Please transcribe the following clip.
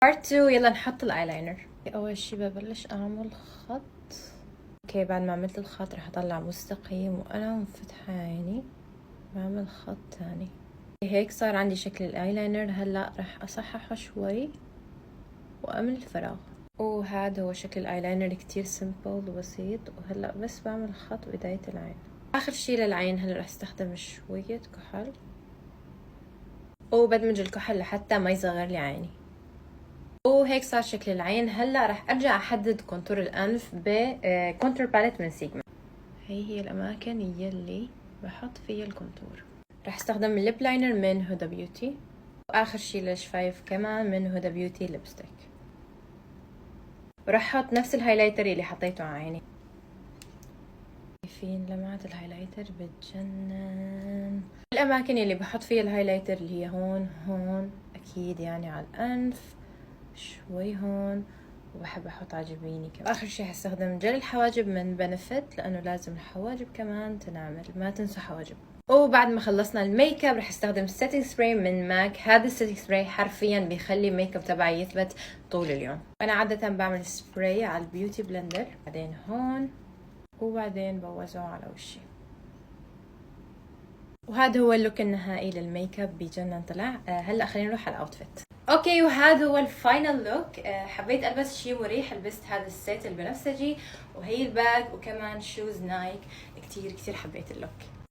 بارت 2. يلا نحط الايلاينر. اول شي ببلش اعمل خط. اوكي، بعد ما عملت الخط رح اطلع مستقيم وانا مفتحة عيني بعمل خط تاني. هيك صار عندي شكل الايلاينر. هلا رح اصححه شوي واملي الفراغ. وهذا هو شكل الايلاينر، كتير سيمبل وبسيط. وهلا بس بعمل خط بداية العين. اخر شي للعين هلا رح استخدم شوية كحل وبدمج الكحل لحتى ما يصغر لي عيني. وهيك صار شكل العين. هلا رح ارجع احدد كونتور الانف بكونتور باليت من سيجما. هي الاماكن يلي بحط فيها الكونتور. رح استخدم الليب لاينر من هدى بيوتي، واخر شي للشفايف كمان من هدى بيوتي ليبستيك. ورح احط نفس الهايلايتر اللي حطيته على عيني. شايفين لمعة الهايلايتر بتجنن. الاماكن اللي بحط فيها الهايلايتر اللي هي هون اكيد يعني على الانف، شوي هون، وبحب احط على جبيني كمان. اخر شي هستخدم جل الحواجب من بنفيت لانه لازم الحواجب كمان تنعمل، ما تنسوا حواجب. وبعد ما خلصنا الميك اب رح استخدم سيتنج سبراي من ماك. هذا السيتنج سبراي حرفيا بيخلي الميك اب تبعي يثبت طول اليوم. انا عاده بعمل سبراي على البيوتي بلندر، بعدين هون، وبعدين بوزعه على وشي. وهذا هو اللوك النهائي للميك اب، بجنن طلع. هلا خلينا نروح على الاوتفيت. اوكي، وهذا هو الفاينل لوك. حبيت البس شيء مريح، لبست هذا السيت البنفسجي وهي الباج وكمان شوز نايك. كتير حبيت اللوك.